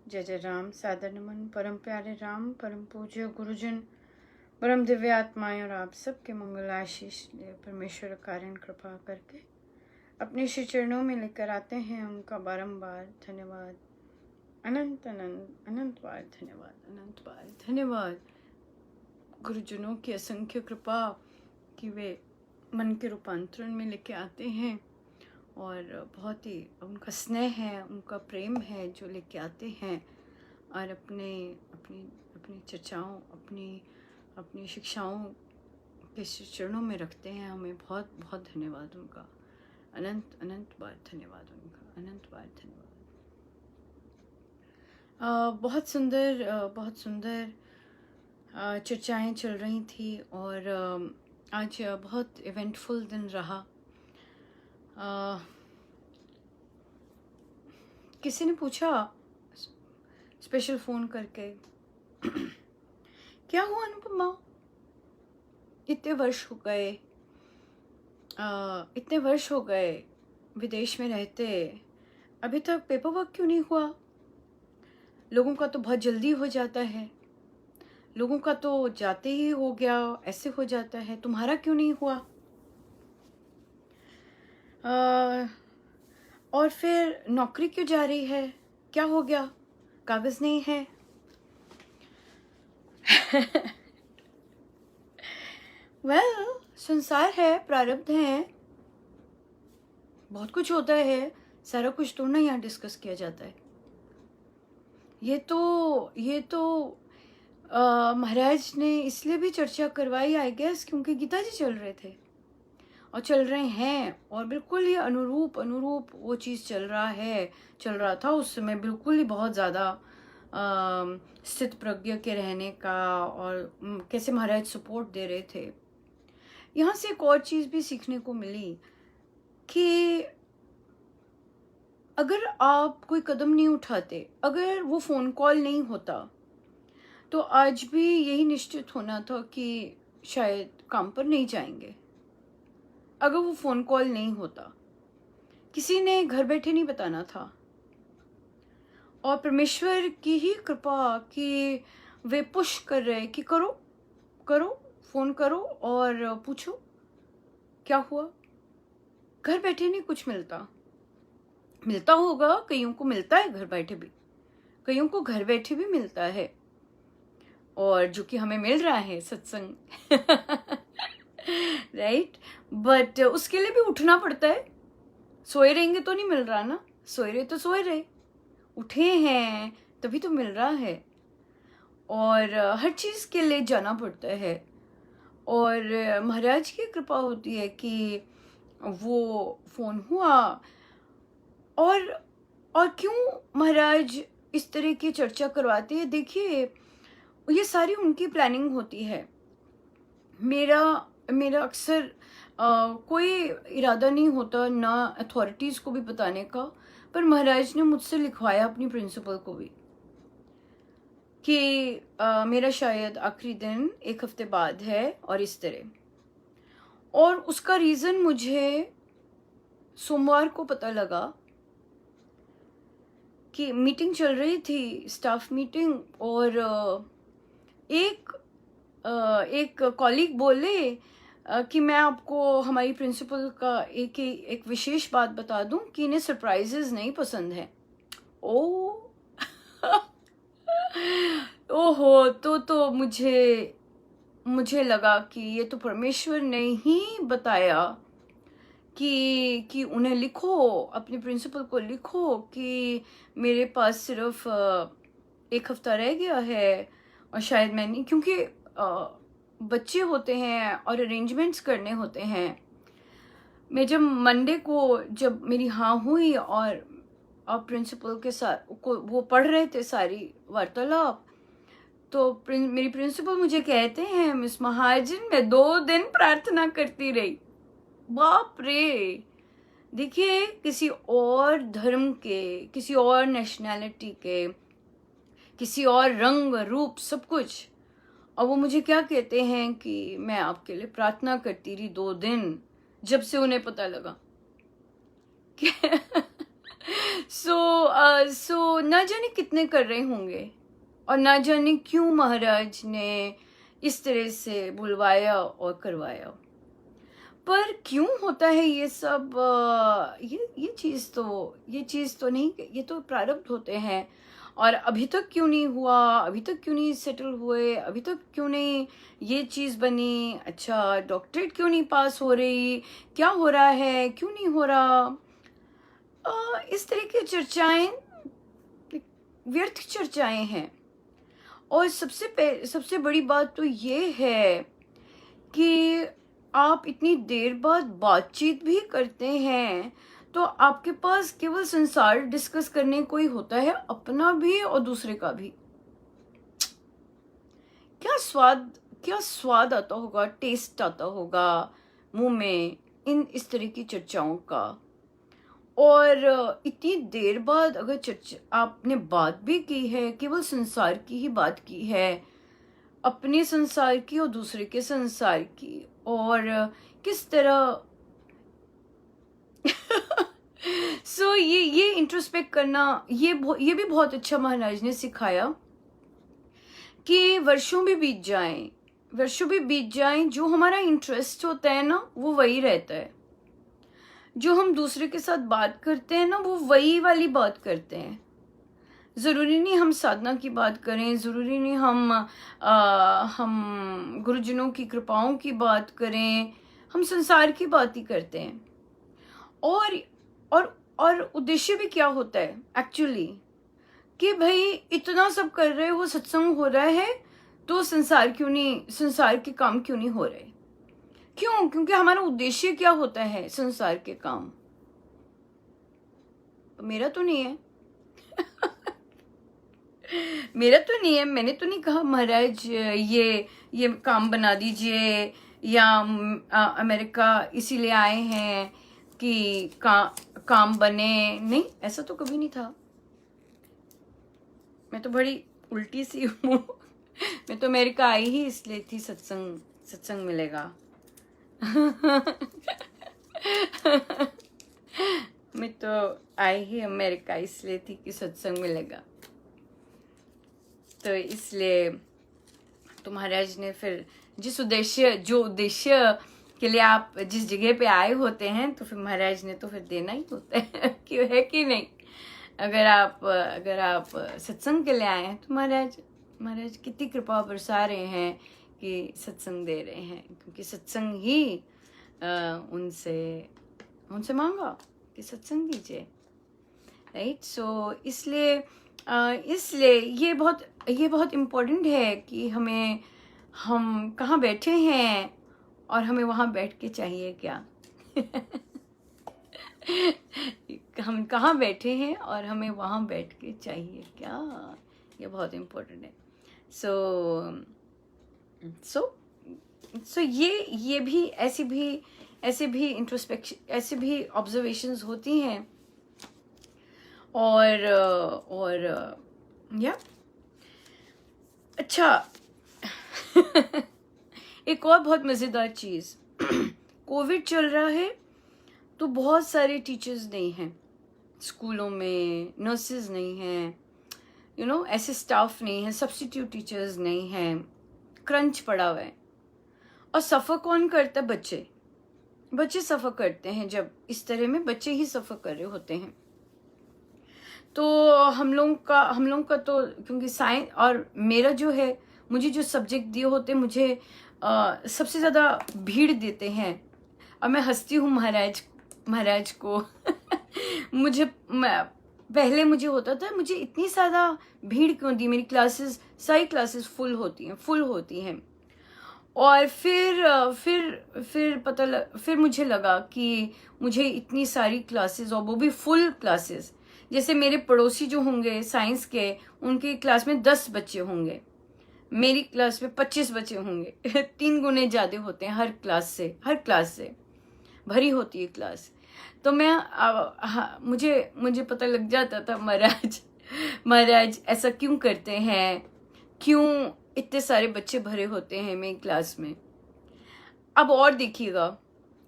जय जय राम। सादर नमन परम प्यारे राम, परम पूज्य गुरुजन, परम दिव्य आत्माएं और आप सबके मंगल आशीष परमेश्वर कारण कृपा करके अपने श्री चरणों में लेकर आते हैं। उनका बारंबार धन्यवाद, अनंत अनंत अनंत बार धन्यवाद, अनंत बार धन्यवाद। गुरुजनों की असंख्य कृपा कि वे मन के रूपांतरण में लेके आते हैं और बहुत ही उनका स्नेह है, उनका प्रेम है जो लेके आते हैं और अपने अपनी अपनी चर्चाओं, अपनी शिक्षाओं के चरणों में रखते हैं। हमें बहुत बहुत धन्यवाद उनका, अनंत अनंत बार धन्यवाद उनका, अनंत बार धन्यवाद। बहुत सुंदर चर्चाएं चल रही थी और आज बहुत इवेंटफुल दिन रहा। किसी ने पूछा स्पेशल फ़ोन करके, क्या हुआ अनुपमा, इतने वर्ष हो गए विदेश में रहते, अभी तक पेपर वर्क क्यों नहीं हुआ? लोगों का तो बहुत जल्दी हो जाता है, लोगों का तो जाते ही हो गया, ऐसे हो जाता है, तुम्हारा क्यों नहीं हुआ? और फिर नौकरी क्यों जा रही है, क्या हो गया, कागज नहीं है? संसार है, प्रारब्ध है, बहुत कुछ होता है, सारा कुछ तो ना यहाँ डिस्कस किया जाता है। ये तो महाराज ने इसलिए भी चर्चा करवाई आई गेस क्योंकि गीता जी चल रहे थे और चल रहे हैं और बिल्कुल ही अनुरूप वो चीज़ चल रहा था उस समय, बिल्कुल ही बहुत ज़्यादा स्थित प्रज्ञ के रहने का और कैसे महाराज सपोर्ट दे रहे थे। यहाँ से एक और चीज़ भी सीखने को मिली कि अगर आप कोई कदम नहीं उठाते, अगर वो फ़ोन कॉल नहीं होता तो आज भी यही निश्चित होना था कि शायद काम पर नहीं जाएंगे। अगर वो फ़ोन कॉल नहीं होता, किसी ने घर बैठे नहीं बताना था और परमेश्वर की ही कृपा कि वे पुश कर रहे कि करो फ़ोन करो और पूछो क्या हुआ। घर बैठे नहीं कुछ मिलता होगा, कईयों को मिलता है घर बैठे भी, कईयों को घर बैठे भी मिलता है और जो कि हमें मिल रहा है सत्संग राइट। बट उसके लिए भी उठना पड़ता है, सोए रहेंगे तो नहीं मिल रहा ना, सोए रहे, उठे हैं तभी तो मिल रहा है और हर चीज़ के लिए जाना पड़ता है और महाराज की कृपा होती है कि वो फ़ोन हुआ। और क्यों महाराज इस तरह की चर्चा करवाते हैं? देखिए, ये सारी उनकी प्लानिंग होती है। मेरा अक्सर कोई इरादा नहीं होता ना अथॉरिटीज़ को भी बताने का, पर महाराज ने मुझसे लिखवाया अपनी प्रिंसिपल को भी कि मेरा शायद आखिरी दिन 1 हफ्ते बाद है और इस तरह। और उसका रीज़न मुझे सोमवार को पता लगा कि मीटिंग चल रही थी, स्टाफ मीटिंग, और एक कॉलीग बोले कि मैं आपको हमारी प्रिंसिपल का एक विशेष बात बता दूं कि इन्हें सरप्राइजेज नहीं पसंद है। ओ ओहो, तो मुझे लगा कि ये तो परमेश्वर ने ही बताया कि उन्हें लिखो, अपनी प्रिंसिपल को लिखो कि मेरे पास सिर्फ 1 हफ्ता रह गया है और शायद मैं नहीं, क्योंकि बच्चे होते हैं और अरेंजमेंट्स करने होते हैं। मैं जब मंडे को जब मेरी हाँ हुई और प्रिंसिपल के साथ वो पढ़ रहे थे सारी वार्तालाप, तो मेरी प्रिंसिपल मुझे कहते हैं, मिस महाजन मैं 2 दिन प्रार्थना करती रही। बाप रे! देखिए, किसी और धर्म के, किसी और नेशनैलिटी के, किसी और रंग रूप सब कुछ, और वो मुझे क्या कहते हैं कि मैं आपके लिए प्रार्थना करती रही 2 दिन, जब से उन्हें पता लगा सो ना जाने कितने कर रहे होंगे, और ना जाने क्यों महाराज ने इस तरह से बुलवाया और करवाया। पर क्यों होता है ये सब? ये चीज़ तो नहीं, ये तो प्रारब्ध होते हैं। और अभी तक क्यों नहीं हुआ, अभी तक क्यों नहीं सेटल हुए, अभी तक क्यों नहीं ये चीज़ बनी? अच्छा, डॉक्टरेट क्यों नहीं पास हो रही, क्या हो रहा है, क्यों नहीं हो रहा? इस तरह की चर्चाएं व्यर्थ चर्चाएं हैं। और सबसे बड़ी बात तो ये है कि आप इतनी देर बाद बातचीत भी करते हैं, तो आपके पास केवल संसार डिस्कस करने को ही होता है, अपना भी और दूसरे का भी। क्या स्वाद आता होगा, टेस्ट आता होगा मुंह में इस तरह की चर्चाओं का। और इतनी देर बाद अगर चर्चा आपने बात भी की है, केवल संसार की ही बात की है, अपने संसार की और दूसरे के संसार की, और किस तरह सो ये इंट्रोस्पेक्ट करना, ये भी बहुत अच्छा महाराज ने सिखाया कि वर्षों भी बीत जाएं, जो हमारा इंटरेस्ट होता है ना वो वही रहता है। जो हम दूसरे के साथ बात करते हैं ना वो वही वाली बात करते हैं। ज़रूरी नहीं हम साधना की बात करें, ज़रूरी नहीं हम गुरुजनों की कृपाओं की बात करें, हम संसार की बात ही करते हैं। और उद्देश्य भी क्या होता है एक्चुअली, कि भाई इतना सब कर रहे हो, सत्संग हो रहा है, तो संसार के काम क्यों नहीं हो रहे? क्यों? क्योंकि हमारा उद्देश्य क्या होता है संसार के काम? मेरा तो नहीं है मेरा तो नहीं है, मैंने तो नहीं कहा महाराज ये काम बना दीजिए, या अमेरिका इसीलिए आए हैं कि काम बने। नहीं, ऐसा तो कभी नहीं था। मैं तो बड़ी उल्टी सी हूँ मैं तो अमेरिका आई ही इसलिए थी, सत्संग मिलेगा मैं तो आई ही अमेरिका इसलिए थी कि सत्संग मिलेगा। तो इसलिए तो महाराज ने फिर जो उद्देश्य के लिए आप जिस जगह पे आए होते हैं, तो फिर महाराज ने तो फिर देना ही होता है क्यों, है कि नहीं? अगर आप सत्संग के लिए आए हैं तो महाराज कितनी कृपा बरसा रहे हैं कि सत्संग दे रहे हैं, क्योंकि सत्संग ही उनसे मांगा कि सत्संग दीजिए, राइट? सो इसलिए ये बहुत इम्पोर्टेंट है कि हम कहाँ बैठे हैं और हमें वहाँ बैठ के चाहिए क्या हम कहाँ बैठे हैं और हमें वहाँ बैठ के चाहिए क्या, ये बहुत इम्पोर्टेंट है। सो ये भी ऐसे भी इंट्रोस्पेक्शन, ऐसे भी ऑब्जर्वेशंस होती हैं। और या अच्छा एक और बहुत मज़ेदार चीज़ कोविड चल रहा है, तो बहुत सारे टीचर्स नहीं हैं स्कूलों में, नर्सेज नहीं हैं, ऐसे स्टाफ नहीं है, सब्स्टिट्यूट टीचर्स नहीं हैं, क्रंच पड़ा हुआ है। और सफ़र कौन करता है? बच्चे सफ़र करते हैं। जब इस तरह में बच्चे ही सफ़र कर रहे होते हैं, तो हम लोग का तो, क्योंकि साइंस और मेरा जो है, मुझे जो सब्जेक्ट दिए होते हैं, मुझे सबसे ज़्यादा भीड़ देते हैं। और मैं हंसती हूँ महाराज को पहले मुझे होता था, मुझे इतनी ज़्यादा भीड़ क्यों दी? मेरी सारी क्लासेस फुल होती हैं। और फिर मुझे लगा कि मुझे इतनी सारी क्लासेस, और वो भी फुल क्लासेस, जैसे मेरे पड़ोसी जो होंगे साइंस के, उनकी क्लास में 10 बच्चे होंगे, मेरी क्लास में 25 बच्चे होंगे 3 गुने ज़्यादा होते हैं हर क्लास से भरी होती है क्लास। तो मुझे पता लग जाता था महाराज ऐसा क्यों करते हैं, क्यों इतने सारे बच्चे भरे होते हैं मेरी क्लास में। अब और देखिएगा,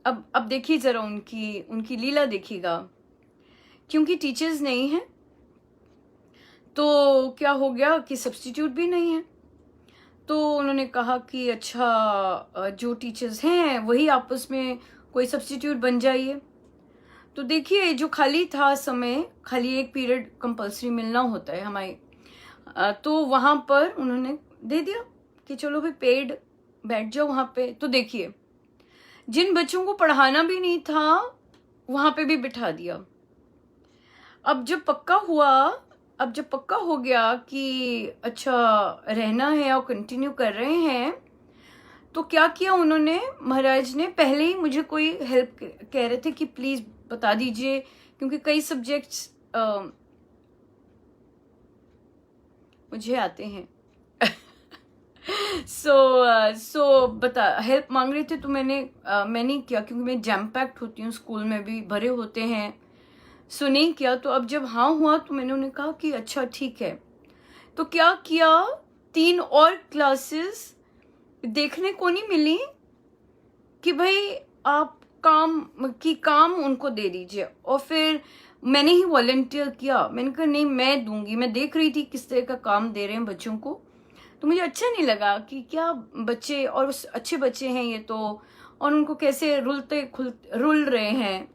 अब देखिए ज़रा उनकी लीला देखिएगा क्योंकि टीचर्स नहीं हैं तो क्या हो गया कि सब्स्टिट्यूट भी नहीं है। तो उन्होंने कहा कि अच्छा जो टीचर्स हैं वही आपस में कोई सब्स्टिट्यूट बन जाइए। तो देखिए जो खाली था समय, खाली एक पीरियड कंपलसरी मिलना होता है हमारे, तो वहाँ पर उन्होंने दे दिया कि चलो भाई पेड बैठ जाओ वहाँ पे। तो देखिए जिन बच्चों को पढ़ाना भी नहीं था वहाँ पे भी बिठा दिया। अब जब पक्का हो गया कि अच्छा रहना है और कंटिन्यू कर रहे हैं, तो क्या किया उन्होंने, महाराज ने पहले ही मुझे कोई हेल्प कह रहे थे कि प्लीज बता दीजिए, क्योंकि कई सब्जेक्ट्स मुझे आते हैं। सो बता हेल्प मांग रहे थे, तो मैंने किया, क्योंकि मैं जैम पैक्ड होती हूँ, स्कूल में भी भरे होते हैं, सो नहीं किया। तो अब जब हाँ हुआ तो मैंने उन्हें कहा कि अच्छा ठीक है। तो क्या किया, 3 और क्लासेस देखने को नहीं मिली कि भाई आप काम उनको दे दीजिए। और फिर मैंने ही वॉलंटियर किया, मैंने कहा नहीं मैं दूंगी। मैं देख रही थी किस तरह का काम दे रहे हैं बच्चों को, तो मुझे अच्छा नहीं लगा कि क्या बच्चे, और अच्छे बच्चे हैं ये तो, और उनको कैसे रुल रहे हैं।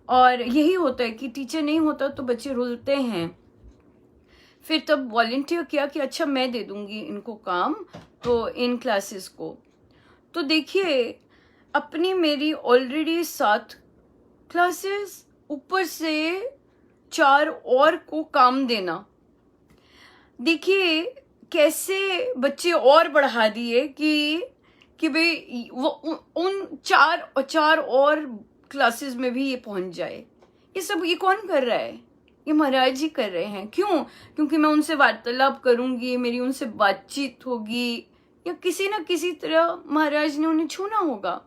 और यही होता है कि टीचर नहीं होता तो बच्चे रुलते हैं। फिर तब वॉलंटियर किया कि अच्छा मैं दे दूंगी इनको काम, तो इन क्लासेस को। तो देखिए अपनी मेरी ऑलरेडी 7 क्लासेस, ऊपर से 4 और को काम देना। देखिए कैसे बच्चे और बढ़ा दिए कि भाई वो उन 4 और क्लासेस में भी ये पहुंच जाए। ये कौन कर रहा है, ये महाराज जी कर रहे हैं। क्यों? क्योंकि मैं उनसे वार्तालाप करूंगी, मेरी उनसे बातचीत होगी, या किसी ना किसी तरह महाराज ने उन्हें छूना होगा।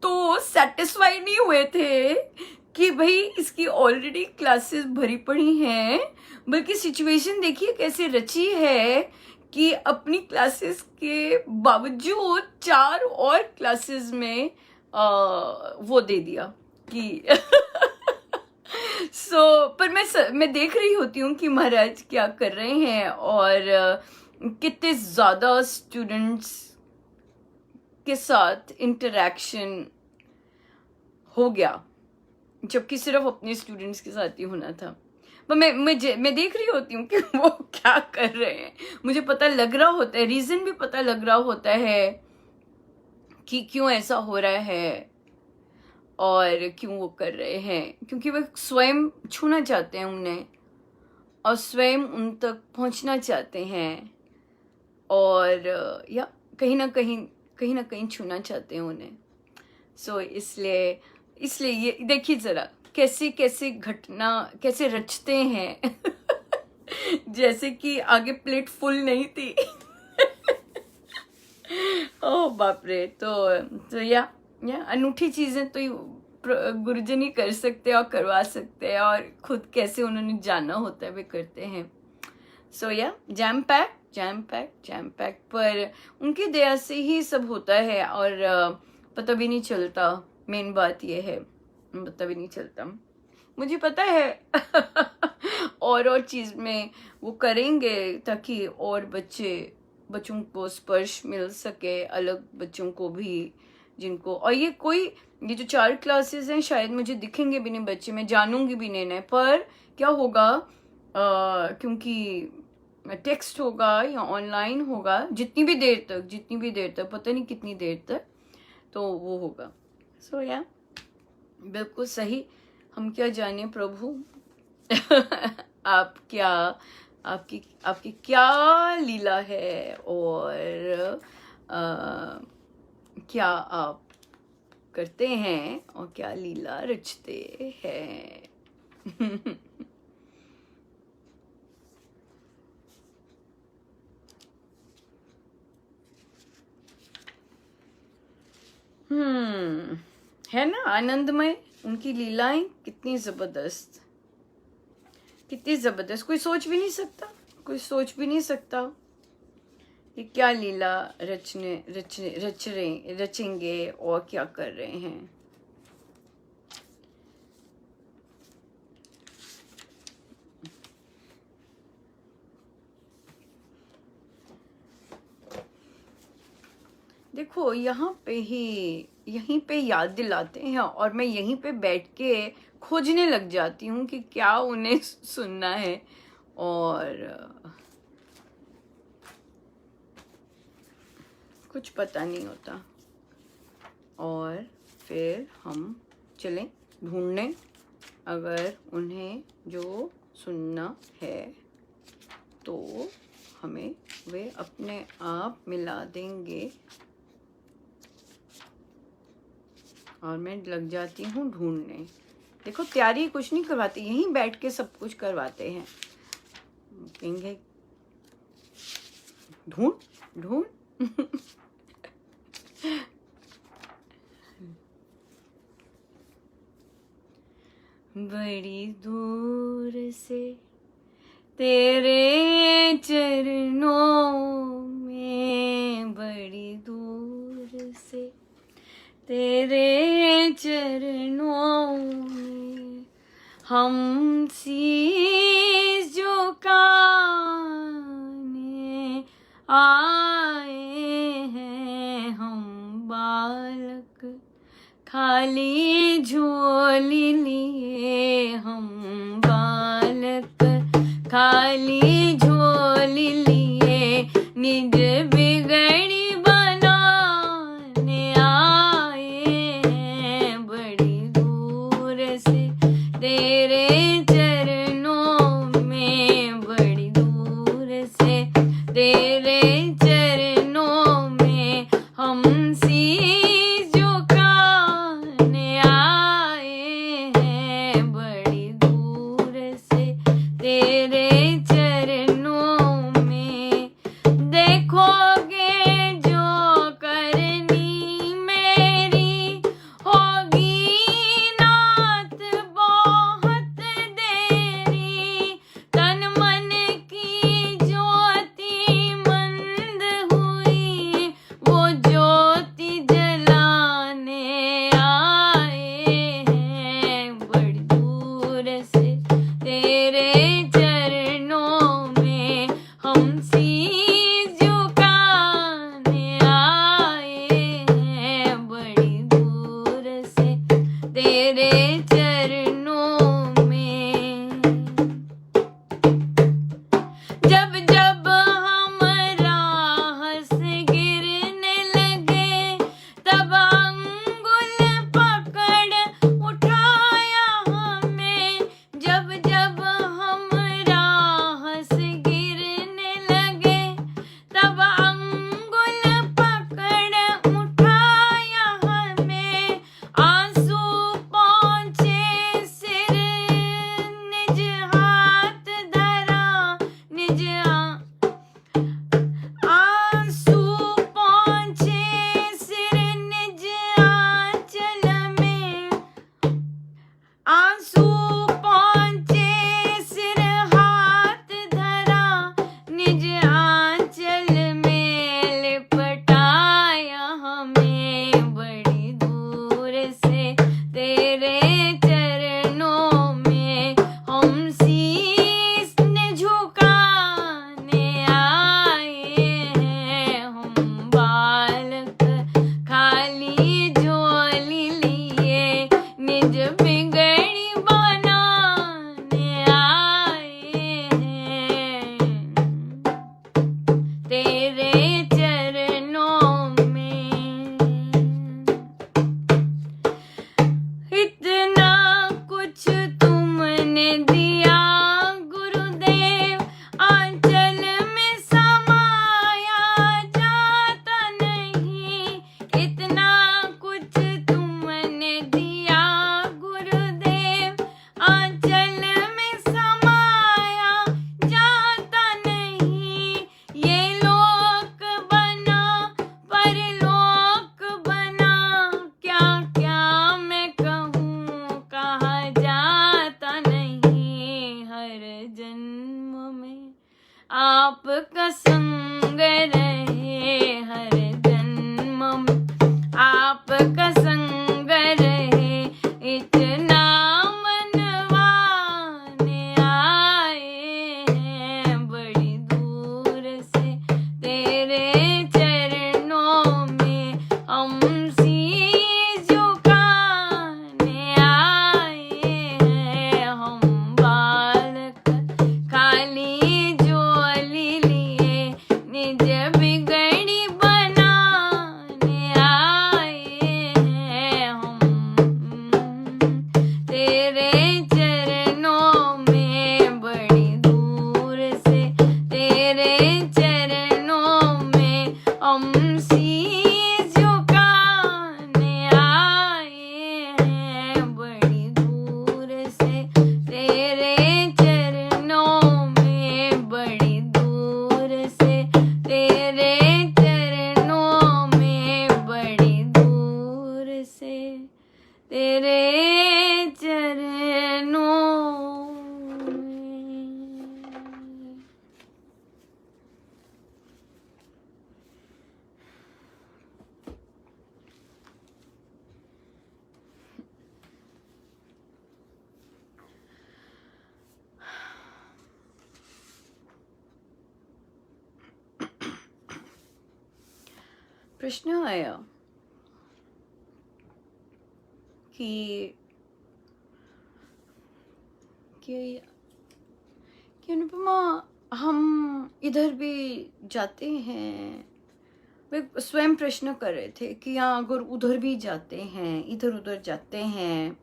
तो सेटिस्फाई नहीं हुए थे कि भाई इसकी ऑलरेडी क्लासेस भरी पड़ी हैं, बल्कि सिचुएशन देखिए कैसे रची है कि अपनी क्लासेस के बावजूद 4 और क्लासेस में वो दे दिया कि पर मैं देख रही होती हूँ कि महाराज क्या कर रहे हैं, और कितने ज्यादा स्टूडेंट्स के साथ इंटरेक्शन हो गया, जबकि सिर्फ अपने स्टूडेंट्स के साथ ही होना था। पर मैं देख रही होती हूँ कि वो क्या कर रहे हैं। मुझे पता लग रहा होता है, रीजन भी पता लग रहा होता है कि क्यों ऐसा हो रहा है और क्यों वो कर रहे हैं, क्योंकि वो स्वयं छूना चाहते हैं उन्हें, और स्वयं उन तक पहुंचना चाहते हैं, और या कहीं ना कहीं छूना चाहते हैं उन्हें। सो इसलिए ये देखिए जरा कैसे घटना कैसे रचते हैं। जैसे कि आगे प्लेट फुल नहीं थी। ओह बाप रे। तो या अनूठी चीजें तो गुरुजन ही कर सकते हैं और करवा सकते हैं, और खुद कैसे उन्होंने जाना होता है वे करते हैं। सो या जैम पैक, पर उनकी दया से ही सब होता है, और पता भी नहीं चलता। मेन बात यह है, पता भी नहीं चलता। मुझे पता है और चीज में वो करेंगे ताकि और बच्चों को स्पर्श मिल सके, अलग बच्चों को भी जिनको, और ये जो 4 क्लासेस हैं शायद मुझे दिखेंगे भी नहीं बच्चे, मैं जानूंगी भी नहीं, पर क्या होगा क्योंकि टेक्स्ट होगा या ऑनलाइन होगा, जितनी भी देर तक पता नहीं कितनी देर तक, तो वो होगा। सो या बिल्कुल सही। हम क्या जाने प्रभु। आपकी क्या लीला है, और क्या आप करते हैं, और क्या लीला रचते हैं। है ना आनंदमय। उनकी लीलाएं कितनी जबरदस्त, कोई सोच भी नहीं सकता कि क्या लीला रचेंगे और क्या कर रहे हैं। देखो यहाँ पे ही यहीं पे याद दिलाते हैं और मैं यहीं पे बैठ के खोजने लग जाती हूँ कि क्या उन्हें सुनना है। और कुछ पता नहीं होता। और फिर हम चलें ढूंढने, अगर उन्हें जो सुनना है तो हमें वे अपने आप मिला देंगे। और मैं लग जाती हूँ ढूंढने। देखो तैयारी कुछ नहीं करवाती, यहीं बैठ के सब कुछ करवाते हैं। कहेंगे ढूंढ ढूंढ बड़ी दूर से तेरे चरणों में, बड़ी दूर से तेरे चरणों में हम शीश झुकाने आए हैं। हम बालक खाली झोली लिए, हम बालक खाली झोली लिए, निज बिगड़ी बनाने आए हैं। बड़ी दूर से तेरे चरणों में, बड़ी दूर से तेरे चरणों में हम शीश झुकाने आए हैं। बड़ी दूर से तेरे चरणों में देखोगे जो करनी मेरी होगी नाथ बहुत देरी। तन मन की ज्योति मंद हुई, वो ज्योति जलाने आए हैं। बड़ी दूर से तेरे चरणों में हम शीश झुकाने आए हैं। बड़ी दूर से तेरे चरणों में जब जब हम राह से गिरने लगे, तब अंगुल पकड़ उठाया हमें। जब जब हम राह से गिरने लगे, तब अंगुल पकड़ उठाया हमें। आंसू पहुँचे सिर निज हाथ धरा, निज आंसू पहुँचे सिर निज आंचल में। आंसू पहुँचे सिर हाथ धरा, निज आंचल में लिपटाया हमें। बड़ी दूर से तेरे चरणों में हम शीश झुकाने आए हैं। हम बालक खाली झोली लिए, निज बिगड़ी बनाने आए हैं। तेरे चरणों में इतना कुछ तुमने दिया गुरुदेव, आंचल में समाया जाता नहीं। इतना कुछ तुमने दिया गुरुदेव, आंचल में समाया जाता नहीं। ये लोक बना परलोक बना, क्या क्या मैं कहूँ कहा जाता नहीं। हर जन्म में आपका संग रहे, हर जन्म में आपका संग रहे। इतना मनवाने आए हैं। बड़ी दूर से तेरे चरणों में प्रश्न आया कि कि कि अनुपमा, हम इधर भी जाते हैं। वे स्वयं प्रश्न कर रहे थे कि हाँ, अगर उधर भी जाते हैं, इधर उधर जाते हैं,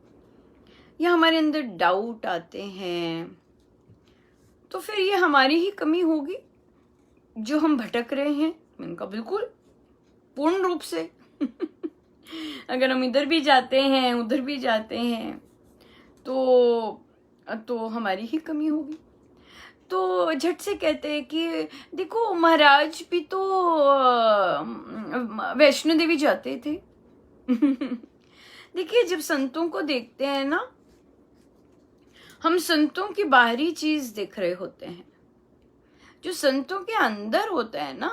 या हमारे अंदर डाउट आते हैं, तो फिर ये हमारी ही कमी होगी जो हम भटक रहे हैं। मैंने कहा बिल्कुल, पूर्ण रूप से। अगर हम इधर भी जाते हैं, उधर भी जाते हैं, तो हमारी ही कमी होगी। तो झट से कहते हैं कि देखो, महाराज भी तो वैष्णो देवी जाते थे। देखिए, जब संतों को देखते हैं ना, हम संतों की बाहरी चीज देख रहे होते हैं। जो संतों के अंदर होता है ना,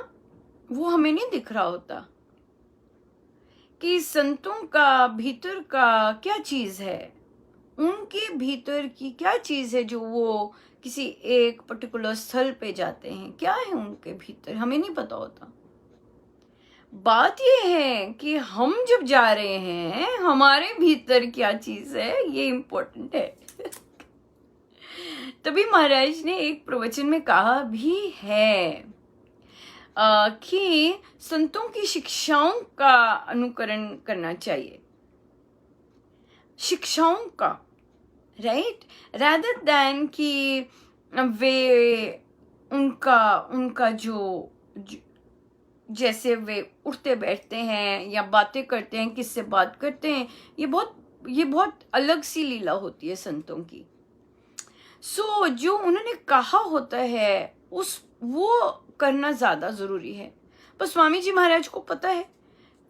वो हमें नहीं दिख रहा होता कि संतों का भीतर का क्या चीज है, उनके भीतर की क्या चीज है जो वो किसी एक पर्टिकुलर स्थल पे जाते हैं। क्या है उनके भीतर, हमें नहीं पता होता। बात ये है कि हम जब जा रहे हैं, हमारे भीतर क्या चीज है, ये इम्पोर्टेंट है। तभी महाराज ने एक प्रवचन में कहा भी है कि संतों की शिक्षाओं का अनुकरण करना चाहिए, शिक्षाओं का, राइट, rather than कि वे उनका जो जैसे वे उठते बैठते हैं या बातें करते हैं, किससे बात करते हैं, ये बहुत अलग सी लीला होती है संतों की। सो जो उन्होंने कहा होता है वो करना ज्यादा जरूरी है। पर स्वामी जी महाराज को पता है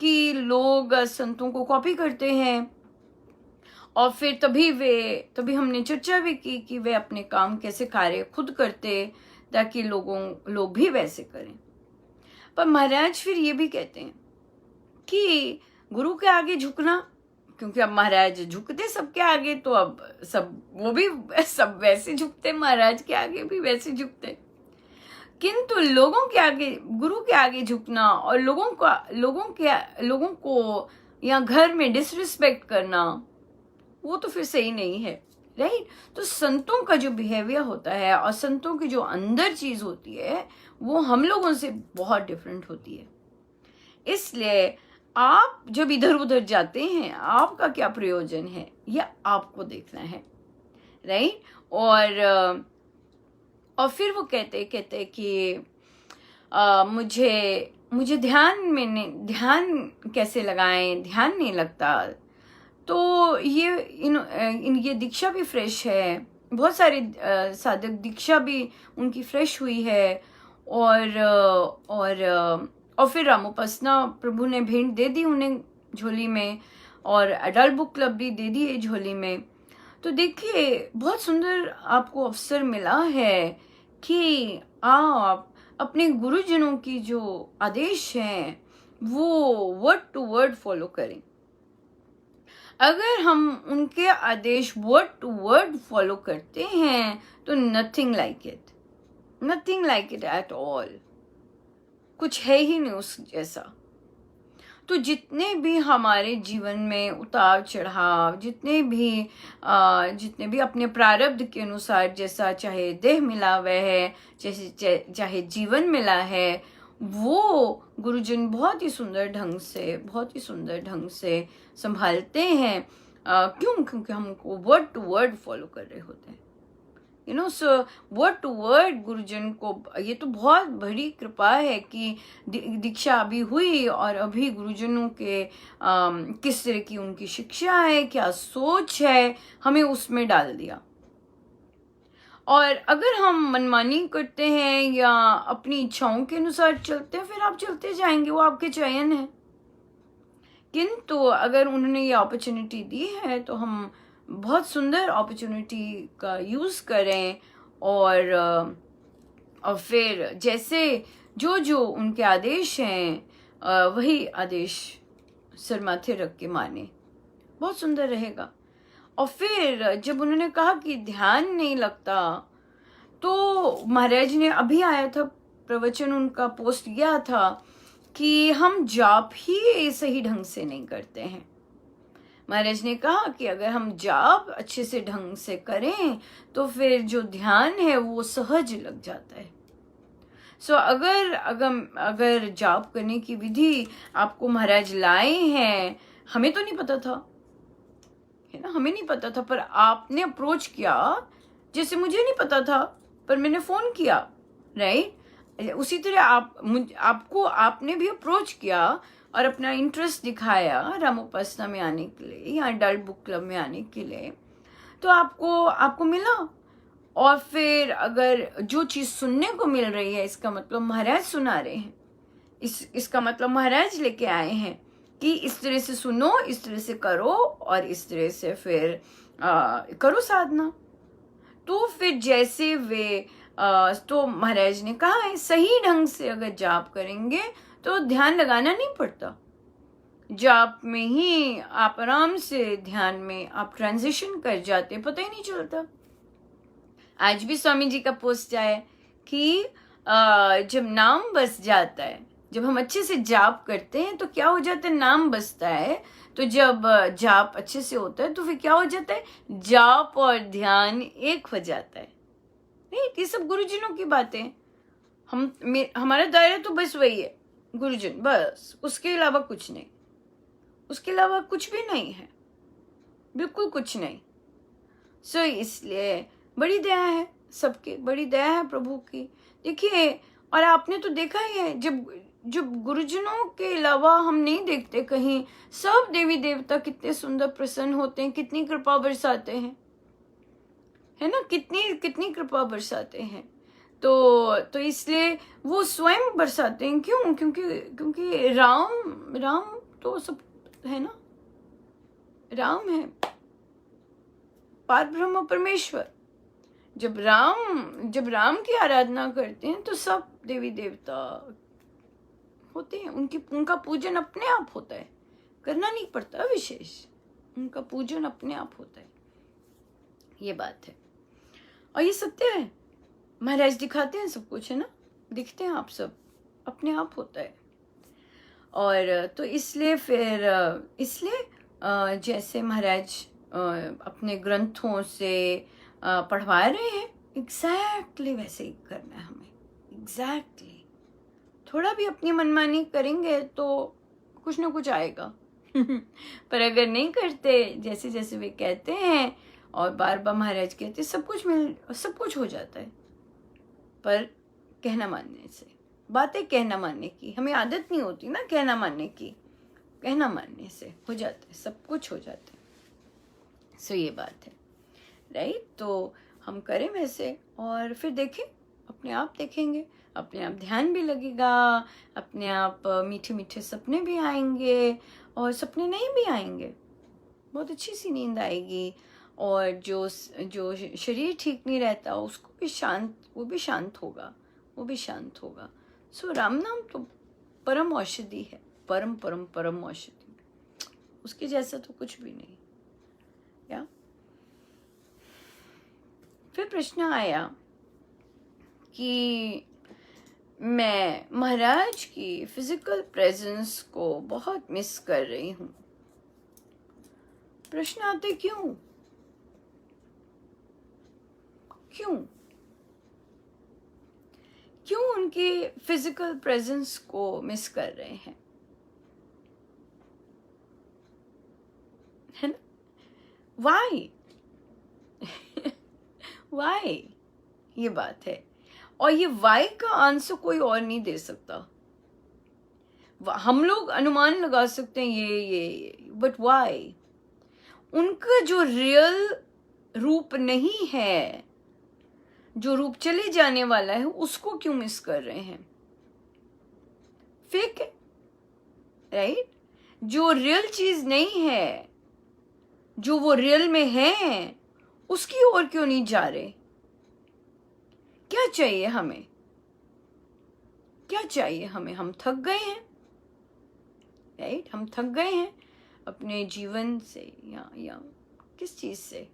कि लोग संतों को कॉपी करते हैं, और फिर तभी हमने चर्चा भी की कि वे अपने काम कैसे कार्य खुद करते ताकि लोग भी वैसे करें। पर महाराज फिर ये भी कहते हैं कि गुरु के आगे झुकना, क्योंकि अब महाराज झुकते सबके आगे, तो अब वो भी सब वैसे झुकते, महाराज के आगे भी वैसे झुकते। किंतु लोगों के आगे, गुरु के आगे झुकना और लोगों को या घर में डिसरिस्पेक्ट करना, वो तो फिर सही नहीं है, राइट। तो संतों का जो बिहेवियर होता है और संतों की जो अंदर चीज होती है, वो हम लोगों से बहुत डिफरेंट होती है। इसलिए आप जब इधर उधर जाते हैं, आपका क्या प्रयोजन है, यह आपको देखना है, राइट। और फिर वो कहते कि मुझे ध्यान कैसे लगाएं, ध्यान नहीं लगता। तो ये दीक्षा भी फ्रेश है, बहुत सारे साधक दीक्षा भी उनकी फ्रेश हुई है, और फिर रामोपासना प्रभु ने भेंट दे दी उन्हें झोली में, और अडल्ट बुक क्लब भी दे दी है झोली में। तो देखिए, बहुत सुंदर आपको अवसर मिला है कि आप अपने गुरुजनों की जो आदेश हैं वो वर्ड टू वर्ड फॉलो करें। अगर हम उनके आदेश वर्ड टू वर्ड फॉलो करते हैं तो nothing like it at all, कुछ है ही नहीं उस जैसा। तो जितने भी हमारे जीवन में उतार चढ़ाव, जितने भी अपने प्रारब्ध के अनुसार, जैसा चाहे देह मिला हुआ है, चाहे जीवन मिला है, वो गुरुजन बहुत ही सुंदर ढंग से संभालते हैं। क्योंकि हमको वर्ड टू वर्ड फॉलो कर रहे होते हैं, सो वर्ड टू वर्ड गुरुजन को, ये तो बहुत बड़ी कृपा है कि दीक्षा अभी हुई और अभी गुरुजनों के किस तरह की उनकी शिक्षा है, क्या सोच है, हमें उसमें डाल दिया। और अगर हम मनमानी करते हैं या अपनी इच्छाओं के अनुसार चलते हैं, फिर आप चलते जाएंगे, वो आपके चयन है। किंतु अगर उन्होंने ये अपॉर्चुनिटी दी है तो हम बहुत सुंदर अपॉर्चुनिटी का यूज करें, और फिर जैसे जो उनके आदेश हैं वही आदेश सिर माथे रख के माने, बहुत सुंदर रहेगा। और फिर जब उन्होंने कहा कि ध्यान नहीं लगता, तो महाराज ने अभी आया था प्रवचन, उनका पोस्ट गया था कि हम जाप ही सही ढंग से नहीं करते हैं। महाराज ने कहा कि अगर हम जाप अच्छे से ढंग से करें तो फिर जो ध्यान है वो सहज लग जाता है। सो अगर अगर अगर जाप करने की विधि आपको महाराज लाए हैं, हमें तो नहीं पता था, है ना, हमें नहीं पता था, पर आपने अप्रोच किया, जैसे मुझे नहीं पता था पर मैंने फोन किया, राइट। उसी तरह आपको आपने भी अप्रोच किया और अपना इंटरेस्ट दिखाया रामोपासना में आने के लिए या अडल्ट बुक क्लब में आने के लिए, तो आपको मिला। और फिर अगर जो चीज सुनने को मिल रही है, इसका मतलब महाराज सुना रहे हैं, इसका मतलब महाराज लेके आए हैं कि इस तरह से सुनो, इस तरह से करो और इस तरह से फिर करो साधना। तो फिर जैसे वे तो महाराज ने कहा है सही ढंग से अगर जाप करेंगे तो ध्यान लगाना नहीं पड़ता, जाप में ही आप आराम से ध्यान में आप ट्रांजिशन कर जाते, पता ही नहीं चलता। आज भी स्वामी जी का पोस्ट आया कि जब नाम बस जाता है, जब हम अच्छे से जाप करते हैं तो क्या हो जाता है, नाम बसता है। तो जब जाप अच्छे से होता है तो फिर क्या हो जाता है, जाप और ध्यान एक हो जाता है। नहीं, ये सब गुरुजनों की बातें, हमारा दायरा तो बस वही है, गुरुजन बस, उसके अलावा कुछ नहीं, उसके अलावा कुछ भी नहीं है, बिल्कुल कुछ नहीं। सो इसलिए बड़ी दया है सबके, बड़ी दया है प्रभु की। देखिए, और आपने तो देखा ही है, जब गुरुजनों के अलावा हम नहीं देखते कहीं, सब देवी देवता कितने सुंदर प्रसन्न होते हैं, कितनी कृपा बरसाते हैं, है ना, कितनी कृपा बरसाते हैं। तो इसलिए वो स्वयं बरसाते हैं। क्यों? क्योंकि राम तो सब है ना, राम है पार ब्रह्म परमेश्वर। जब राम की आराधना करते हैं तो सब देवी देवता होते हैं, उनका पूजन अपने आप होता है, करना नहीं पड़ता विशेष, उनका पूजन अपने आप होता है। ये बात है और ये सत्य है, महाराज दिखाते हैं सब कुछ, है ना, दिखते हैं आप सब, अपने आप होता है। और तो इसलिए जैसे महाराज अपने ग्रंथों से पढ़वा रहे हैं, एग्जैक्टली वैसे ही करना है हमें, एग्जैक्टली। थोड़ा भी अपनी मनमानी करेंगे तो कुछ ना कुछ आएगा पर अगर नहीं करते जैसे जैसे वे कहते हैं और बार बार महाराज कहते, सब कुछ हो जाता है। पर कहना मानने से, बातें कहना मानने की हमें आदत नहीं होती ना, कहना मानने की, कहना मानने से हो जाता है, सब कुछ हो जाता है। सो ये बात है, राइट। तो हम करें वैसे और फिर देखें, अपने आप देखेंगे, अपने आप ध्यान भी लगेगा, अपने आप मीठे मीठे सपने भी आएंगे और सपने नहीं भी आएंगे, बहुत अच्छी सी नींद आएगी। और जो शरीर ठीक नहीं रहता उसको भी वो भी शांत होगा। सो राम नाम तो परम औषधि है, परम औषधि, उसके जैसा तो कुछ भी नहीं। या फिर प्रश्न आया कि मैं महाराज की फिजिकल प्रेजेंस को बहुत मिस कर रही हूँ। प्रश्न आते क्यों उनकी फिजिकल प्रेजेंस को मिस कर रहे हैं, है ना, वाई ये बात है। और ये वाई का आंसर कोई और नहीं दे सकता। हम लोग अनुमान लगा सकते हैं ये बट वाई, उनका जो रियल रूप नहीं है, जो रूप चले जाने वाला है, उसको क्यों मिस कर रहे हैं? फेक है, राइट। जो रियल चीज नहीं है, जो वो रियल में है, उसकी ओर क्यों नहीं जा रहे? क्या चाहिए हमें, क्या चाहिए हमें? हम थक गए हैं, राइट, हम थक गए हैं अपने जीवन से या किस चीज से?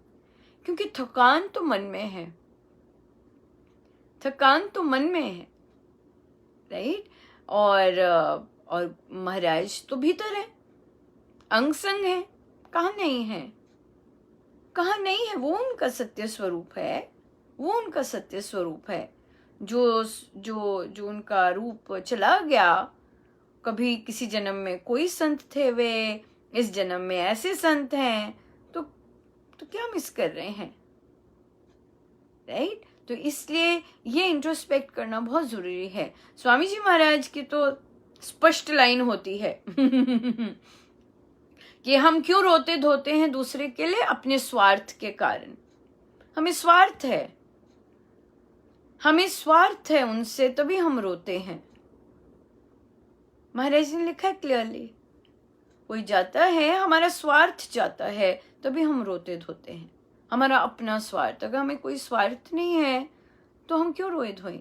क्योंकि थकान तो मन में है, राइट। और महाराज तो भीतर है, अंग संग है, कहाँ नहीं है, कहाँ नहीं है। वो उनका सत्य स्वरूप है, वो उनका सत्य स्वरूप है। जो जो जो उनका रूप चला गया, कभी किसी जन्म में कोई संत थे वे, इस जन्म में ऐसे संत हैं, तो क्या मिस कर रहे हैं, राइट? तो इसलिए ये इंट्रोस्पेक्ट करना बहुत जरूरी है। स्वामी जी महाराज की तो स्पष्ट लाइन होती है कि हम क्यों रोते धोते हैं दूसरे के लिए, अपने स्वार्थ के कारण। हमें स्वार्थ है, हमें स्वार्थ है उनसे, तभी हम रोते हैं। महाराज ने लिखा है क्लियरली, कोई जाता है, हमारा स्वार्थ जाता है, तभी हम रोते धोते हैं, हमारा अपना स्वार्थ। अगर हमें कोई स्वार्थ नहीं है तो हम क्यों रोए धोए,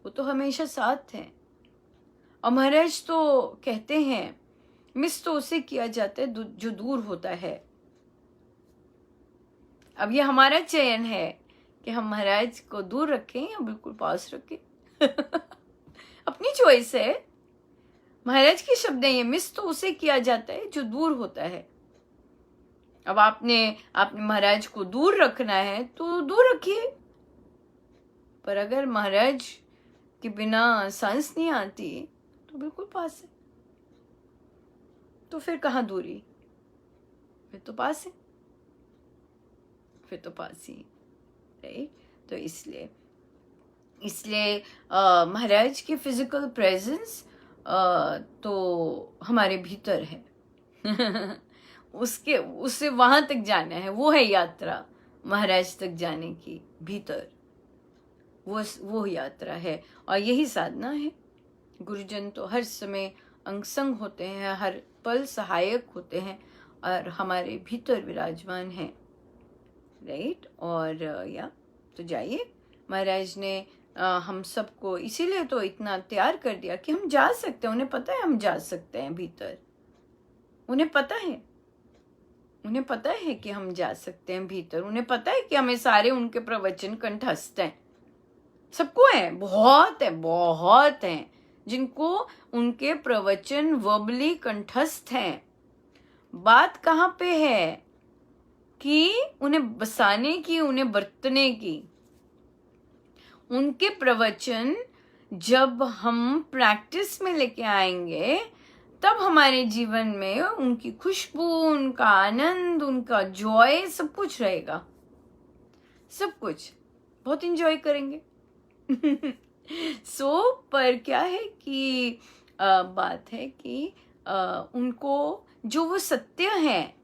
वो तो हमेशा साथ है। और महाराज तो कहते हैं मिस तो उसे किया जाता है जो दूर होता है। अब ये हमारा चयन है कि हम महाराज को दूर रखें या बिल्कुल पास रखें अपनी चॉइस है। महाराज के शब्द हैं ये, मिस तो उसे किया जाता है जो दूर होता है। अब आपने महाराज को दूर रखना है तो दूर रखिए, पर अगर महाराज के बिना सांस नहीं आती तो बिल्कुल पास है। तो फिर कहाँ दूरी, फिर तो पास है, फिर तो पास ही, राइट? तो इसलिए महाराज की फिजिकल प्रेजेंस तो हमारे भीतर है उससे वहां तक जाना है, वो है यात्रा महाराज तक जाने की, भीतर वो यात्रा है। और यही साधना है। गुरुजन तो हर समय अंगसंग होते हैं, हर पल सहायक होते हैं और हमारे भीतर विराजमान हैं, राइट? और या तो जाइए, महाराज ने हम सबको इसीलिए तो इतना तैयार कर दिया कि हम जा सकते हैं। उन्हें पता है हम जा सकते हैं भीतर, उन्हें पता है कि हम जा सकते हैं भीतर। उन्हें पता है कि हमें सारे उनके प्रवचन कंठस्थ हैं, सबको है, बहुत हैं जिनको उनके प्रवचन वर्बली कंठस्थ हैं। बात कहाँ पे है कि उन्हें बसाने की, उन्हें बरतने की। उनके प्रवचन जब हम प्रैक्टिस में लेके आएंगे तब हमारे जीवन में उनकी खुशबू, उनका आनंद, उनका जॉय सब कुछ रहेगा, सब कुछ बहुत इंजॉय करेंगे पर क्या है कि बात है कि उनको जो वो सत्य है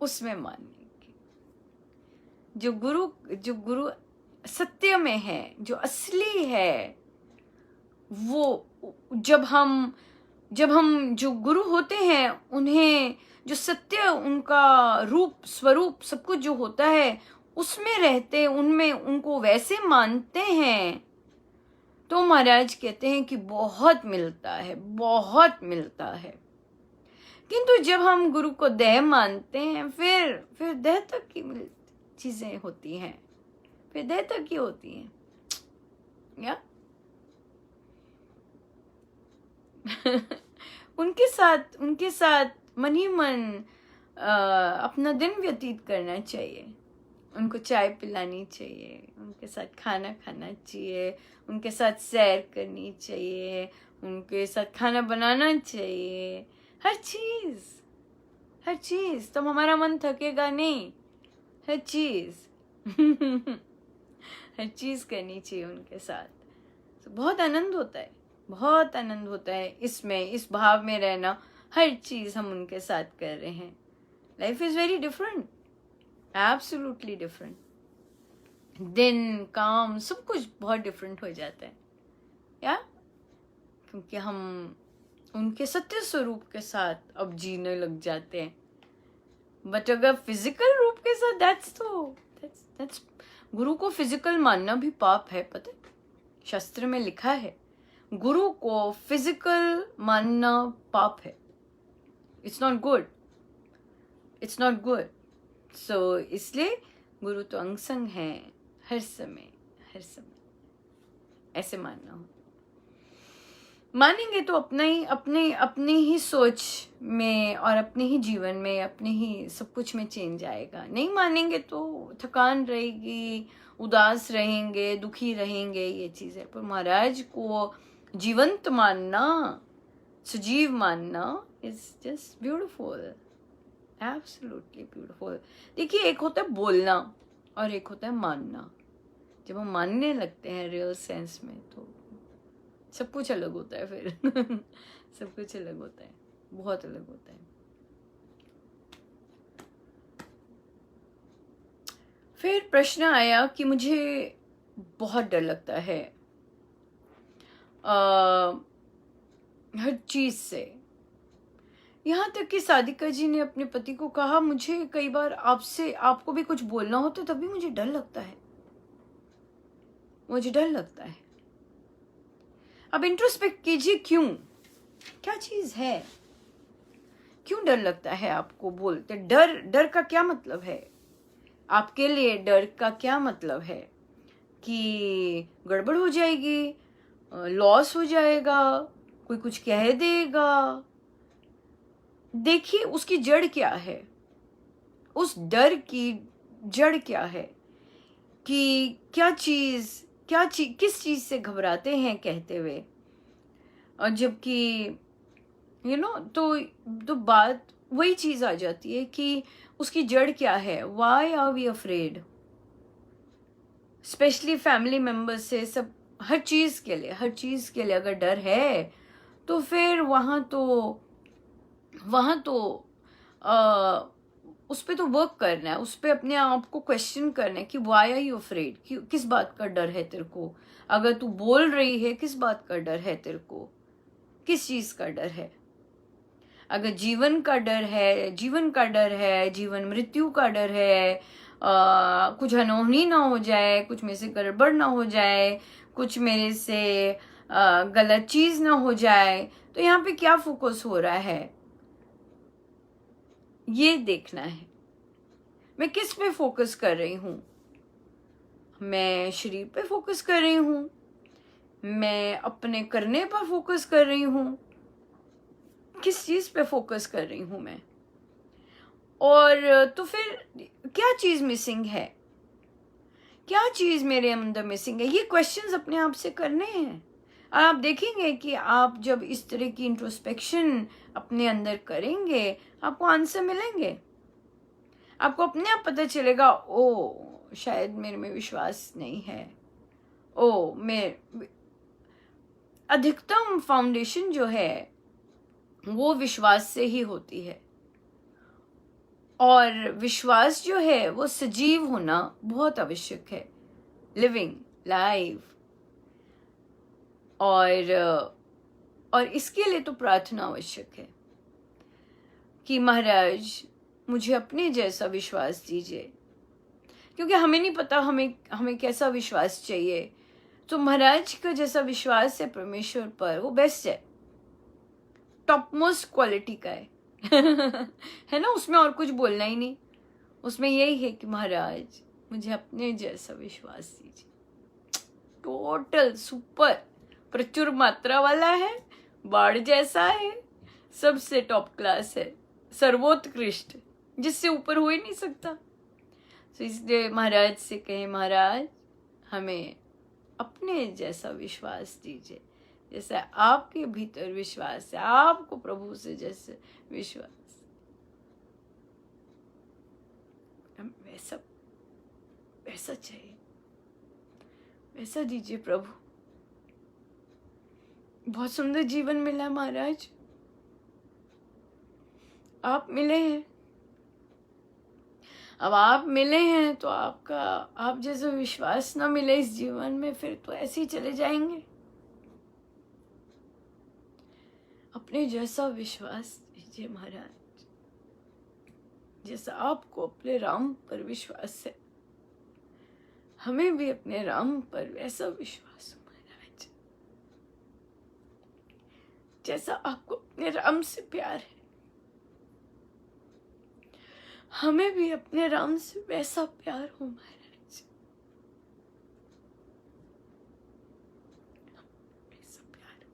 उसमें मानने की, जो गुरु सत्य में है, जो असली है, वो जब हम जो गुरु होते हैं उन्हें जो सत्य, उनका रूप स्वरूप सब कुछ जो होता है उसमें रहते, उनमें उनको वैसे मानते हैं, तो महाराज कहते हैं कि बहुत मिलता है। किंतु जब हम गुरु को देह मानते हैं, फिर देह तक की चीजें होती हैं, फिर देह तक की होती हैं, या उनके साथ मन ही मन अपना दिन व्यतीत करना चाहिए। उनको चाय पिलानी चाहिए, उनके साथ खाना खाना चाहिए, उनके साथ सैर करनी चाहिए, उनके साथ खाना बनाना चाहिए, हर चीज। तब हमारा मन थकेगा नहीं, हर चीज हर चीज करनी चाहिए उनके साथ। तो बहुत आनंद होता है इसमें, इस भाव में रहना। हर चीज हम उनके साथ कर रहे हैं। Life is very different, absolutely different. दिन, काम, सब कुछ बहुत डिफरेंट हो जाता है, या क्योंकि हम उनके सत्य स्वरूप के साथ अब जीने लग जाते हैं। बट अगर फिजिकल रूप के साथ, दैट्स गुरु को फिजिकल मानना भी पाप है, पता है? शास्त्र में लिखा है गुरु को फिजिकल मानना पाप है। It's not good. सो इसलिए गुरु तो अंगसंग है, हर समय ऐसे मानना हो। मानेंगे तो अपना ही अपने ही सोच में और अपने ही जीवन में अपने ही सब कुछ में चेंज आएगा। नहीं मानेंगे तो थकान रहेगी, उदास रहेंगे, दुखी रहेंगे, ये चीज़ है। पर महाराज को जीवंत मानना, सजीव मानना is just beautiful, absolutely beautiful. देखिए, एक होता है बोलना और एक होता है मानना। जब हम मानने लगते हैं रियल सेंस में तो सब कुछ अलग होता है फिर सब कुछ अलग होता है, बहुत अलग होता है। फिर प्रश्न आया कि मुझे बहुत डर लगता है हर चीज से। यहाँ तक कि सादिका जी ने अपने पति को कहा, मुझे कई बार आपको भी कुछ बोलना होता है तभी मुझे डर लगता है, मुझे डर लगता है। अब इंट्रोस्पेक्ट कीजिए, क्यों, क्या चीज है, क्यों डर लगता है आपको बोलते? डर का क्या मतलब है आपके लिए? डर का क्या मतलब है कि गड़बड़ हो जाएगी, लॉस हो जाएगा, कोई कुछ कह देगा? देखिए उसकी जड़ क्या है, उस डर की जड़ क्या है कि किस चीज से घबराते हैं कहते हुए। और जबकि तो बात वही चीज आ जाती है कि उसकी जड़ क्या है। Why are we afraid? Specially family members से, सब हर चीज के लिए अगर डर है तो फिर वहां तो उस पे तो वर्क करना है, उस पे अपने आप को क्वेश्चन करना है कि वाई आर यू अफ्रेड, किस बात का डर है तेरे को? अगर तू बोल रही है, किस बात का डर है तेरे को, किस चीज का डर है? अगर जीवन का डर है, जीवन मृत्यु का डर है, कुछ अनहोनी ना हो जाए, कुछ मेरे से गड़बड़ ना हो जाए, कुछ मेरे से गलत चीज ना हो जाए, तो यहाँ पे क्या फोकस हो रहा है ये देखना है। मैं किस पे फोकस कर रही हूँ? मैं शरीर पे फोकस कर रही हूँ, मैं अपने करने पर फोकस कर रही हूँ, किस चीज पे फोकस कर रही हूँ मैं? और तो फिर क्या चीज मिसिंग है, क्या चीज मेरे अंदर मिसिंग है? ये क्वेश्चंस अपने आप से करने हैं। और आप देखेंगे कि आप जब इस तरह की इंट्रोस्पेक्शन अपने अंदर करेंगे, आपको आंसर मिलेंगे। आपको अपने आप पता चलेगा, ओ शायद मेरे में विश्वास नहीं है, ओ मैं अधिकतम फाउंडेशन जो है वो विश्वास से ही होती है। और विश्वास जो है वो सजीव होना बहुत आवश्यक है, लिविंग लाइफ। और इसके लिए तो प्रार्थना आवश्यक है कि महाराज मुझे अपने जैसा विश्वास दीजिए, क्योंकि हमें नहीं पता हमें कैसा विश्वास चाहिए। तो महाराज का जैसा विश्वास है परमेश्वर पर, वो बेस्ट है, टॉप मोस्ट क्वालिटी का है है ना? उसमें और कुछ बोलना ही नहीं, उसमें यही है कि महाराज मुझे अपने जैसा विश्वास दीजिए। टोटल सुपर, प्रचुर मात्रा वाला है, बाढ़ जैसा है, सबसे टॉप क्लास है, सर्वोत्कृष्ट, जिससे ऊपर हो ही नहीं सकता। तो इसलिए महाराज से कहें, महाराज हमें अपने जैसा विश्वास दीजिए, जैसा आपके भीतर विश्वास है, आपको प्रभु से जैसे विश्वास, हम वैसा चाहिए, वैसा दीजिए प्रभु। बहुत सुंदर जीवन मिला महाराज, आप मिले हैं। अब आप मिले हैं तो आप जैसा विश्वास ना मिले इस जीवन में, फिर तो ऐसे ही चले जाएंगे। अपने जैसा विश्वास दीजिए महाराज, जैसा आपको अपने राम पर विश्वास है, हमें भी अपने राम पर वैसा विश्वास हो महाराज, जैसा आपको अपने राम से प्यार है, हमें भी अपने राम से वैसा प्यार हो महाराज, वैसा प्यार हो।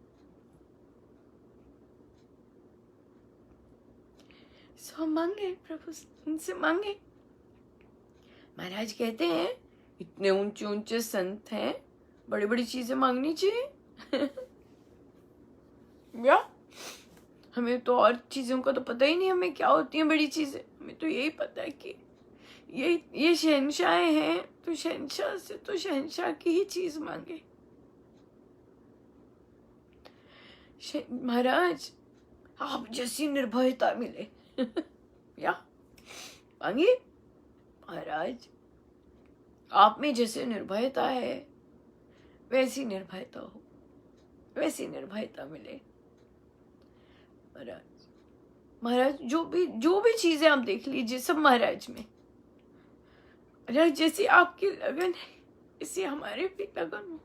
तो हम मांगे प्रभु उनसे मांगे। महाराज कहते हैं इतने ऊंचे ऊंचे संत हैं, बड़ी बड़ी चीजें मांगनी चाहिए। या हमें तो और चीजों का तो पता ही नहीं, हमें क्या होती हैं बड़ी चीजें। हमें तो यही पता है कि ये शहंशाह हैं, तो शहंशाह से तो शहंशाह की ही चीज मांगे। महाराज आप जैसी निर्भयता मिले। या मांगिए महाराज, आप में जैसे निर्भयता है वैसी निर्भयता हो, वैसी निर्भयता मिले। महाराज जो भी चीजें आप देख लीजिए सब महाराज में। महाराज जैसी आपकी लगन है इसी हमारे भी लगन हो,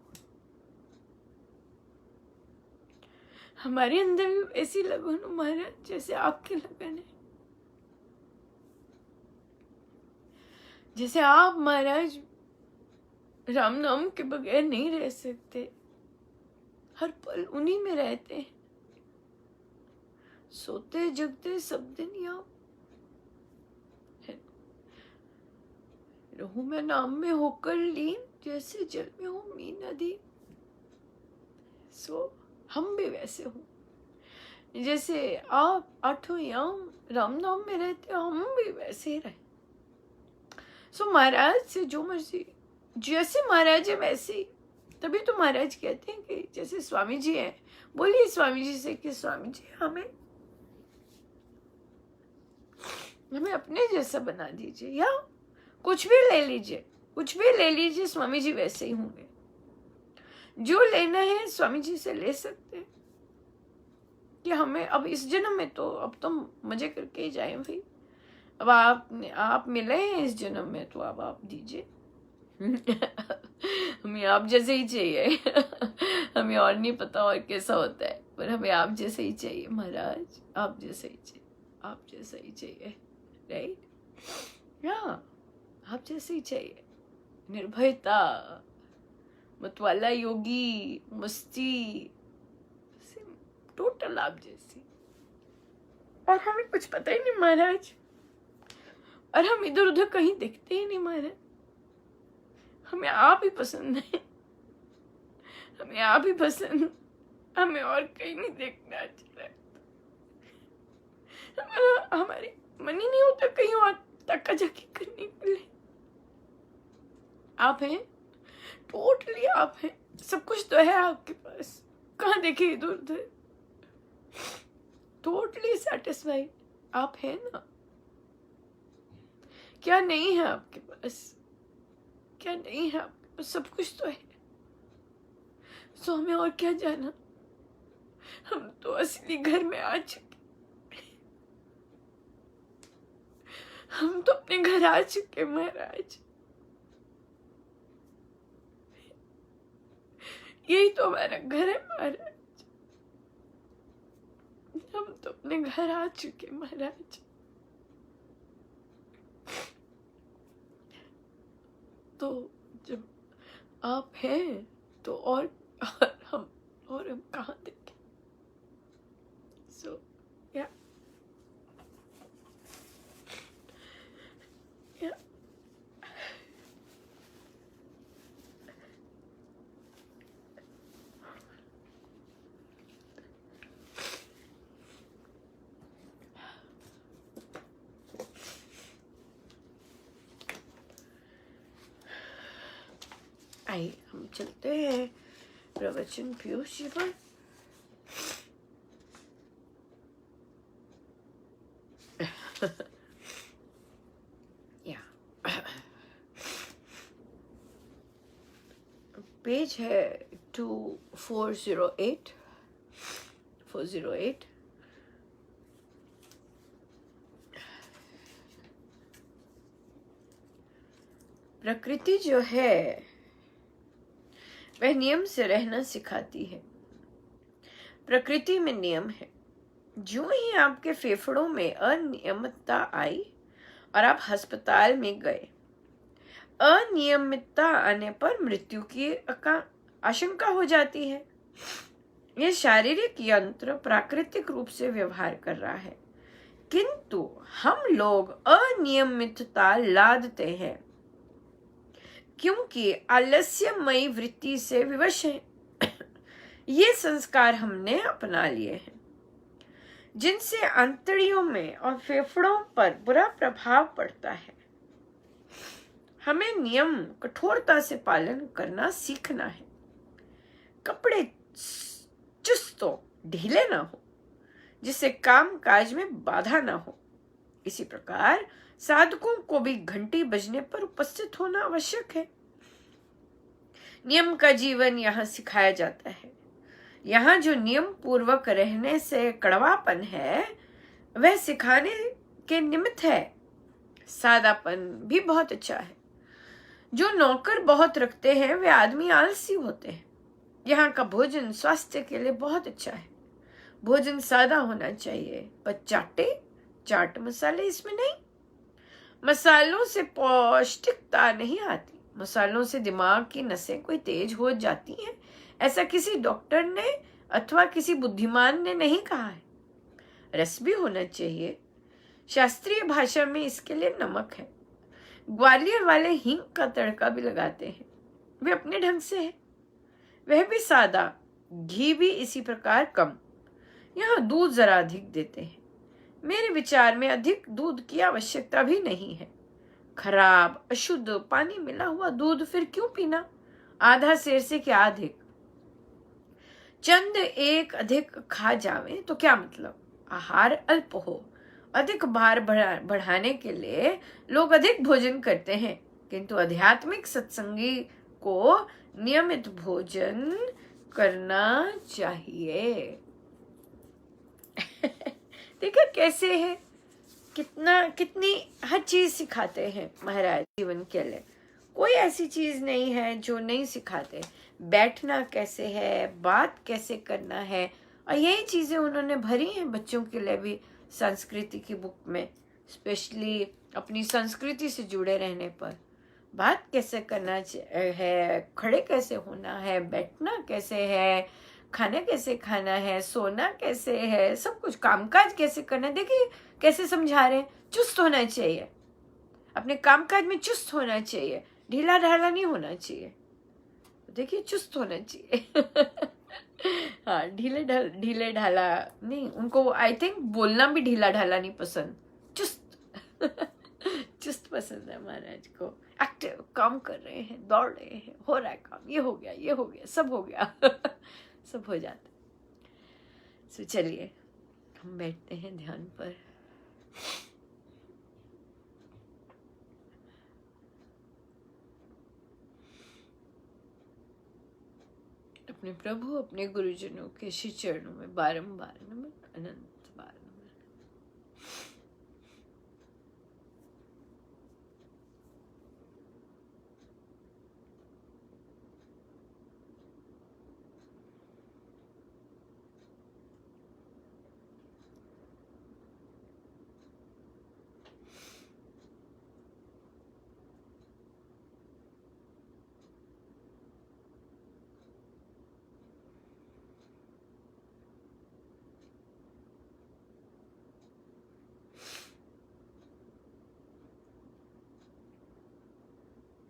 हमारे अंदर भी ऐसी लगन हो महाराज जैसे आपकी लगन है। जैसे आप महाराज राम नाम के बगैर नहीं रह सकते, हर पल उन्हीं में रहते हैं, सोते जगते सब दिन आप रहूं मैं नाम में होकर लीन, जैसे जल में हो मीन नदी। सो हम भी वैसे हो, जैसे आप आठों याम राम नाम में रहते हो, हम भी वैसे ही रहे। सो महाराज से जो मर्जी, जैसे महाराज है वैसे ही। तभी तो महाराज कहते हैं कि जैसे स्वामी जी हैं, बोलिए स्वामी जी से कि स्वामी जी हमें अपने जैसा बना दीजिए, या कुछ भी ले लीजिए, कुछ भी ले लीजिए, स्वामी जी वैसे ही होंगे। जो लेना है स्वामी जी से ले सकते हैं कि हमें अब इस जन्म में तो अब तो मजे करके ही जाए भाई। अब आप मिले हैं इस जन्म में तो अब आप दीजिए। हमें आप जैसे ही चाहिए। हमें और नहीं पता और कैसा होता है, पर हमें आप जैसे ही चाहिए महाराज, आप जैसे ही चाहिए, आप जैसा ही चाहिए, राइट? या आप जैसे ही चाहिए। निर्भयता, मतवाला योगी, मस्ती, टोटल आप जैसी। और हमें कुछ पता ही नहीं महाराज, और हम इधर उधर कहीं देखते ही नहीं महाराज। हमें आप ही पसंद है, हमें आप ही पसंद, हमें और कहीं नहीं देखना अच्छा लगता। हमारे मन ही नहीं होता कहीं और तक्का जाके करने के लिए। आप हैं, टोटली आप हैं, सब कुछ तो है आपके पास, कहाँ देखे इधर उधर, टोटली सेटिस्फाइड आप हैं ना। क्या नहीं है आपके पास, क्या नहीं है आपके पास, सब कुछ तो है। सो हमें और क्या जाना, हम तो असली घर में आ चुके, हम तो अपने घर आ चुके महाराज। यही तो हमारा घर है महाराज, हम तो अपने घर आ चुके महाराज। तो जब आप हैं तो और हम कहाँ देखें। सो या आइए हम चलते हैं प्रवचन पीयूष जी पर। पेज है 408। प्रकृति जो है वह नियम से रहना सिखाती है। प्रकृति में नियम है। जो ही आपके फेफड़ों में अनियमितता आई और आप अस्पताल में गए, अनियमितता आने पर मृत्यु की आशंका हो जाती है। यह शारीरिक यंत्र प्राकृतिक रूप से व्यवहार कर रहा है। किंतु हम लोग अनियमितता लादते हैं क्योंकि आलस्यमयी वृत्ति से विवश हैं। ये संस्कार हमने अपना लिए हैं जिनसे आंतड़ियों में और फेफड़ों पर बुरा प्रभाव पड़ता है। हमें नियम कठोरता से पालन करना सीखना है। कपड़े चुस्त हो, ढीले ना हो, जिससे काम काज में बाधा ना हो। इसी प्रकार साधकों को भी घंटी बजने पर उपस्थित होना आवश्यक है। नियम का जीवन यहाँ सिखाया जाता है। यहाँ जो नियम पूर्वक रहने से कड़वापन है वह सिखाने के निमित्त है। सादापन भी बहुत अच्छा है। जो नौकर बहुत रखते हैं वे आदमी आलसी होते हैं। यहाँ का भोजन स्वास्थ्य के लिए बहुत अच्छा है। भोजन सादा होना चाहिए, पर चाट मसाले इसमें नहीं। मसालों से पौष्टिकता नहीं आती। मसालों से दिमाग की नसें कोई तेज हो जाती हैं, ऐसा किसी डॉक्टर ने अथवा किसी बुद्धिमान ने नहीं कहा है। रस भी होना चाहिए। शास्त्रीय भाषा में इसके लिए नमक है। ग्वालियर वाले हींग का तड़का भी लगाते हैं, वे अपने ढंग से है, वह भी सादा। घी भी इसी प्रकार कम। यहाँ दूध जरा अधिक देते हैं। मेरे विचार में अधिक दूध की आवश्यकता भी नहीं है। खराब अशुद्ध पानी मिला हुआ दूध फिर क्यों पीना? आधा सेर से क्या अधिक? चंद एक अधिक खा जावे तो क्या मतलब? आहार अल्प हो। अधिक भार बढ़ाने के लिए लोग अधिक भोजन करते हैं, किंतु आध्यात्मिक सत्संगी को नियमित भोजन करना चाहिए। देखा कैसे है, कितनी हर चीज सिखाते हैं महाराज जीवन के लिए। कोई ऐसी चीज नहीं है जो नहीं सिखाते। बैठना कैसे है, बात कैसे करना है, और यही चीजें उन्होंने भरी हैं बच्चों के लिए भी संस्कृति की बुक में। स्पेशली अपनी संस्कृति से जुड़े रहने पर बात कैसे करना है, खड़े कैसे होना है, बैठना कैसे है, खाना कैसे खाना है, सोना कैसे है, सब कुछ कामकाज कैसे करना है। देखिए कैसे समझा रहे हैं। चुस्त होना चाहिए, अपने कामकाज में चुस्त होना चाहिए, ढीला ढाला नहीं होना चाहिए। देखिए चुस्त होना चाहिए। हाँ, ढीले ढाला नहीं। उनको आई थिंक बोलना भी ढीला ढाला नहीं पसंद, चुस्त। चुस्त पसंद है महाराज को। एक्टिव, काम कर रहे हैं, दौड़ रहे हैं, हो रहा है काम, ये हो गया, सब हो गया। सब हो जाता। सो चलिए हम बैठते हैं ध्यान पर। अपने प्रभु, अपने गुरुजनों के श्री चरणों में बारंबार नमन, अनंत बार नमन।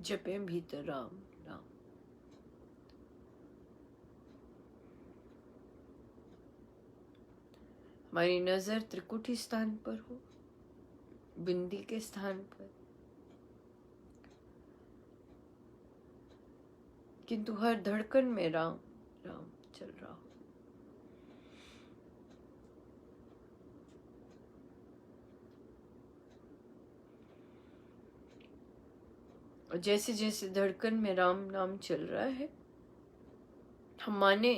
जपे भीतर राम राम। हमारी नजर त्रिकुटी स्थान पर हो, बिंदी के स्थान पर, किंतु हर धड़कन में राम राम चल रहा हो। और जैसे जैसे धड़कन में राम नाम चल रहा है, हम माने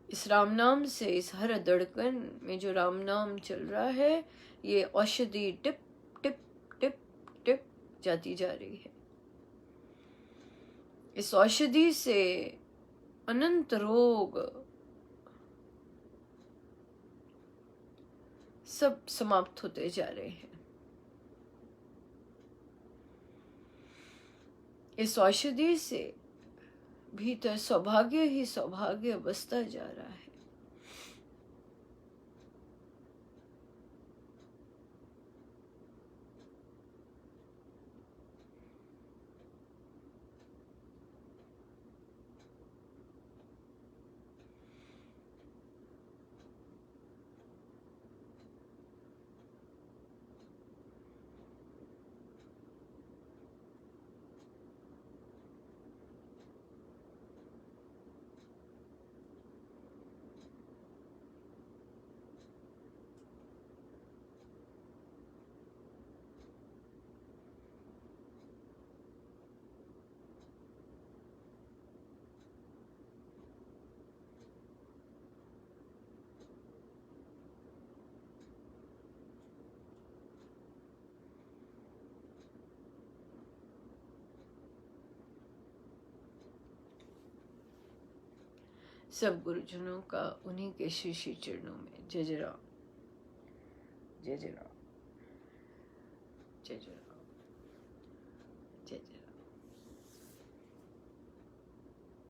इस राम नाम से, इस हर धड़कन में जो राम नाम चल रहा है, ये औषधि टिप टिप टिप टिप जाती जा रही है। इस औषधि से अनंत रोग सब समाप्त होते जा रहे हैं। इस औषधि से भीतर सौभाग्य ही सौभाग्य बसता जा रहा है। सब गुरुजनों का उन्हीं के श्री श्री चरणों में। जय जय राम, जय जय राम, जय जय राम, जय जय राम।